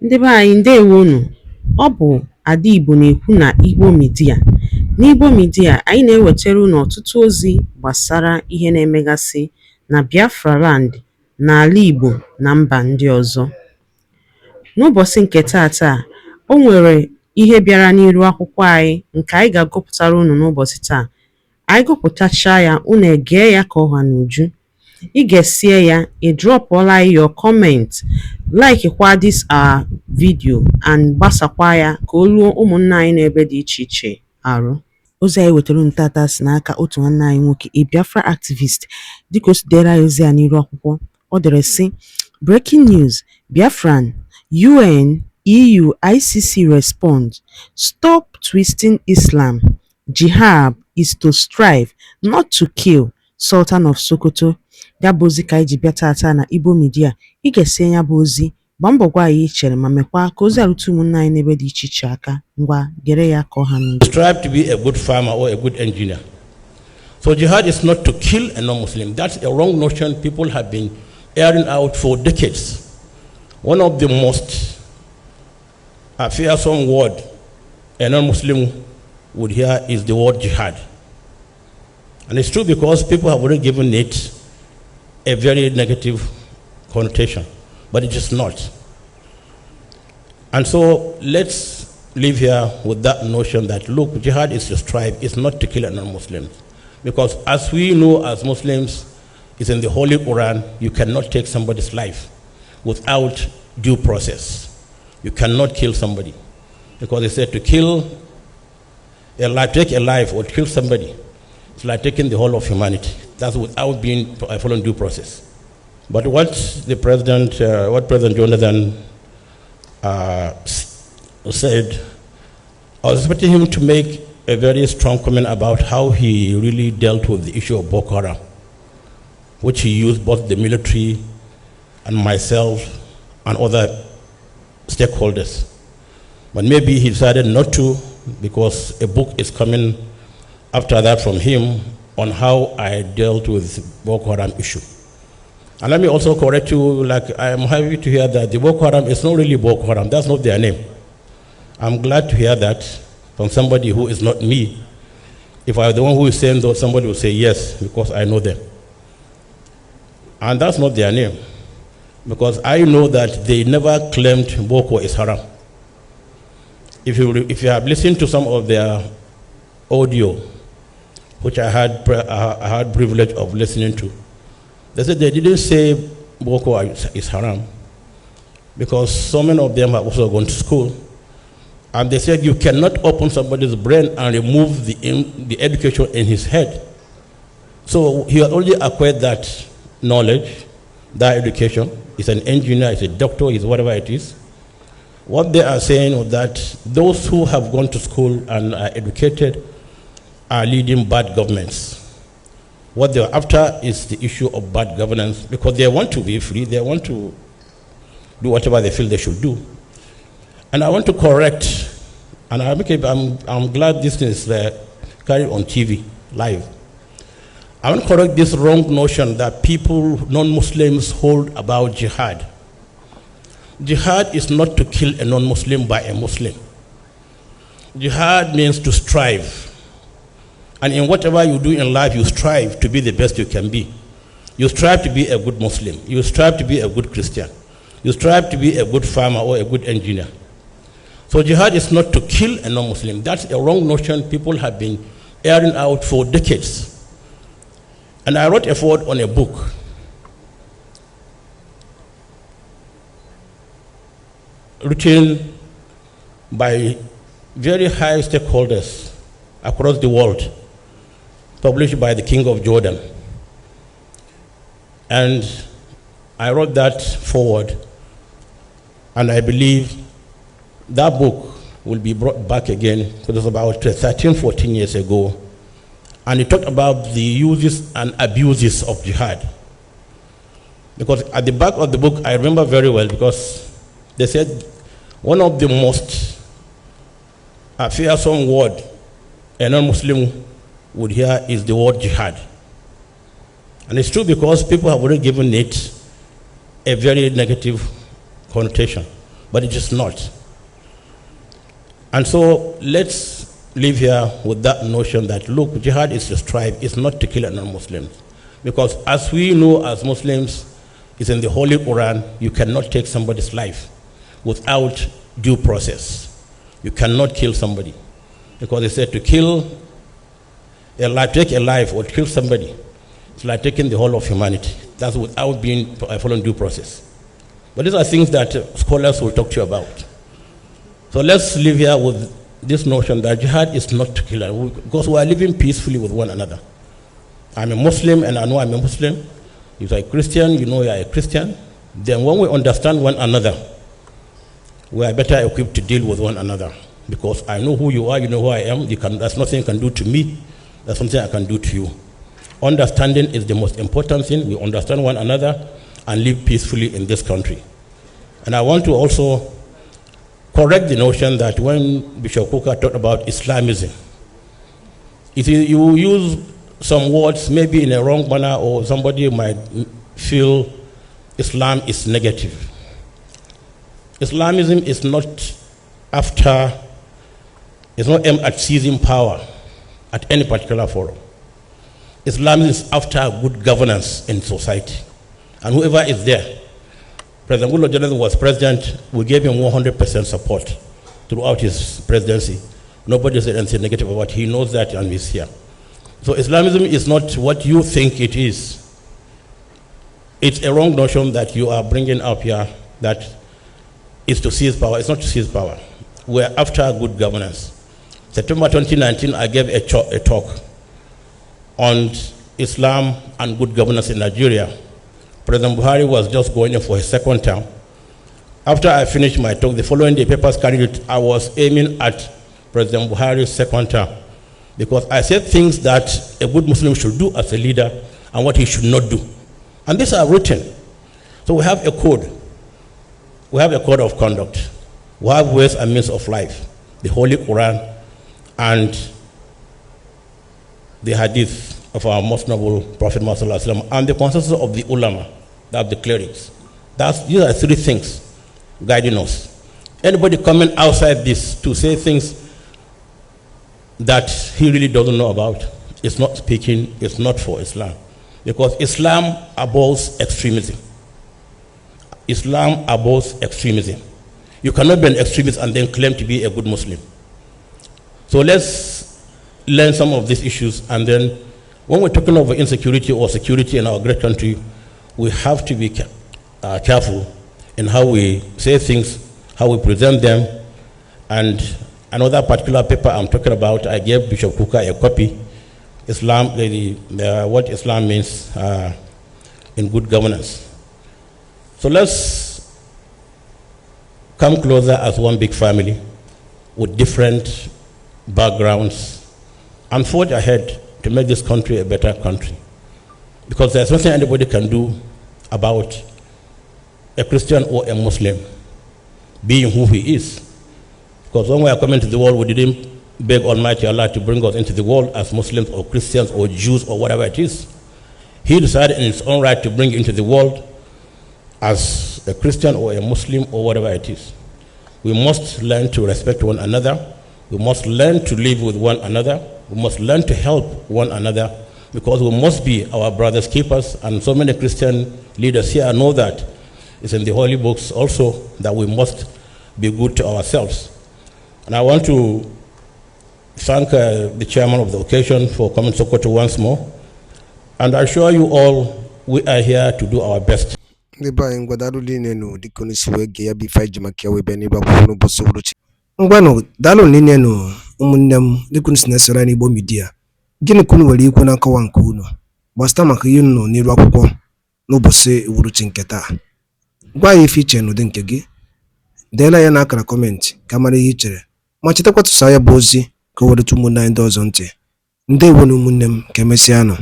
Ndị be anyị ndewonu. Ọ bụ Ada Igbo na-ekwu na Igbo Media. N'Igbo Media, anyị na-ewetara unu ọtụtụ ozi gbasara ihe na-emegasị na Biafra land, n'ala Igbo na mba ndị ọzọ. N'ụbọchị nke taata, o nwere ihe bịara n'iru akwụkwọ anyị nke anyị ga-agụpụtara unu n'ụbọchị taa. Anyị gụpụtachaa ya, unu egee ya ka ọha n'uju. Ị ga-esie ya, ị drọpụọla your comment, like kwa this our video and gbasakwa ya ka o ruo ụmụnna anyị n'ebe dị iche iche arụ. Ozi anyị wetara unu tata si n'aka otu nwanne anyị nwoke, a Biafra activist. Dịka o si dere anyị ozi ya n'iru akwụkwọ, ọ dere sị: breaking news, Biafran, UN, EU, ICC respond, stop twisting Islam. Jihad is to strive, not to kill. Sultan of Sokoto. Ya bụ ozi ka anyị ji bịa tata na Igbo Media. Ị ga-esi ya bụ ozi, gbaa mbọ gwa anyị chere ma mekwa ka ozi arụtụ ụmụnna anyị n'ebe dị iche iche aka. Ngwa gere ya ka ọha n'uju. Strive to be a good farmer or a good engineer. So jihad is not to kill a non-Muslim. That's a wrong notion people have been airing out for decades. One of the most fearsome word a non-Muslim would hear is the word jihad. And it's true because people have already given it a very negative connotation, but it is not. And so let's live here with that notion that, look, jihad is to strive, it's not to kill a non-Muslim. Because as we know as Muslims, it's in the Holy Quran, you cannot take somebody's life without due process. You cannot kill somebody. Because it said to kill a life, take a life or kill somebody, it's like taking the whole of humanity. That's without being following due process. But what President Jonathan said, I was expecting him to make a very strong comment about how he really dealt with the issue of Boko Haram, which he used both the military and myself and other stakeholders. But maybe he decided not to, because a book is coming after that from him on how I dealt with Boko Haram issue. And let me also correct you, like I am happy to hear that the Boko Haram is not really Boko Haram, that's not their name. I'm glad to hear that from somebody who is not me. If I were the one who is saying that, somebody would say yes, because I know them. And that's not their name, because I know that they never claimed Boko is haram. If you have listened to some of their audio, which I had privilege of listening to, they said they didn't say Boko is haram, because so many of them have also gone to school, and they said you cannot open somebody's brain and remove the education in his head. So he has already acquired that knowledge, that education. He's an engineer, he's a doctor, he's whatever it is. What they are saying is that those who have gone to school and are educated are leading bad governments. What they're after is the issue of bad governance, because they want to be free, they want to do whatever they feel they should do. And I want to correct, and I'm glad this is carried on TV, live. I want to correct this wrong notion that people, non-Muslims, hold about jihad. Jihad is not to kill a non-Muslim by a Muslim. Jihad means to strive. And in whatever you do in life, you strive to be the best you can be. You strive to be a good Muslim. You strive to be a good Christian. You strive to be a good farmer or a good engineer. So jihad is not to kill a non-Muslim. That's a wrong notion people have been airing out for decades. And I wrote a foreword on a book. Written by very high stakeholders across the world, published by the King of Jordan. And I wrote that forward, and I believe that book will be brought back again, because it was about 13, 14 years ago, and it talked about the uses and abuses of jihad. Because at the back of the book, I remember very well, because they said one of the most fearsome word a non-Muslim would hear is the word jihad. And it's true because people have already given it a very negative connotation, but it is not. And so let's live here with that notion that, look, jihad is to strive, it's not to kill a non-Muslims. Because as we know as Muslims, it's in the Holy Quran, you cannot take somebody's life without due process. You cannot kill somebody. Because they said to kill a life, take a life or kill somebody, it's like taking the whole of humanity. That's without being following due process. But these are things that scholars will talk to you about. So let's live here with this notion that jihad is not to kill, because we are living peacefully with one another. I'm a Muslim and I know I'm a Muslim. If you're a Christian, you know you're a Christian. Then when we understand one another, we are better equipped to deal with one another. Because I know who you are, you know who I am. There's nothing you can do to me. There's something I can do to you. Understanding is the most important thing. We understand one another and live peacefully in this country. And I want to also correct the notion that when Bishop Kuka talked about Islamism, if you use some words maybe in a wrong manner, or somebody might feel Islam is negative. Islamism is not it's not aimed at seizing power at any particular forum. Islam is after good governance in society. And whoever is there, President Goodluck Jonathan was president, we gave him 100% support throughout his presidency. Nobody said anything negative about it. He knows that and he's here. So Islamism is not what you think it is. It's a wrong notion that you are bringing up here that is to seize power. It's not to seize power. We're after good governance. September 2019, I gave a talk on Islam and good governance in Nigeria. President Buhari was just going in for his second term. After I finished my talk, the following day, papers carried it, I was aiming at President Buhari's second term, because I said things that a good Muslim should do as a leader and what he should not do. And these are written. So we have a code. We have a code of conduct. We have ways and means of life, the Holy Quran and the hadith of our most noble Prophet Muhammad and the consensus of the ulama, that the clerics. These are three things guiding us. Anybody coming outside this to say things that he really doesn't know about is not speaking, it's not for Islam. Because Islam abhors extremism. Islam abhors extremism. You cannot be an extremist and then claim to be a good Muslim. So let's learn some of these issues, and then when we're talking about insecurity or security in our great country, we have to be careful in how we say things, how we present them. And another particular paper I'm talking about, I gave Bishop Kuka a copy, Islam, what Islam means in good governance. So let's come closer as one big family with different backgrounds and forge ahead to make this country a better country. Because there's nothing anybody can do about a Christian or a Muslim being who he is. Because when we are coming to the world, we didn't beg Almighty Allah to bring us into the world as Muslims or Christians or Jews or whatever it is. He decided in his own right to bring you into the world as a Christian or a Muslim or whatever it is. We must learn to respect one another. We must learn to live with one another. We must learn to help one another, because we must be our brothers' keepers. And so many Christian leaders here know that. It's in the holy books also that we must be good to ourselves. And I want to thank the chairman of the occasion for coming to Sokoto once more. And I assure you all, we are here to do our best. Ngwano dalo nene no umunnem dikun sinesera ni bo media gini kunu wali ikwu na nkawa nke unu gbasta maka ihe nno n'iru akwụkwọ n'ụbọchị uhuruchi nke taa. Gwa ya ife iche n'ụdị nke gị, deela ya n'akara kọmentị ka mara ihe i chere, ma chetakwa tụsa ya bụ ozi ka o were tụ ụmụnne anyị ndị ọzọ ntị. Ndewo na ụmụnne m, ka emesịa nụ.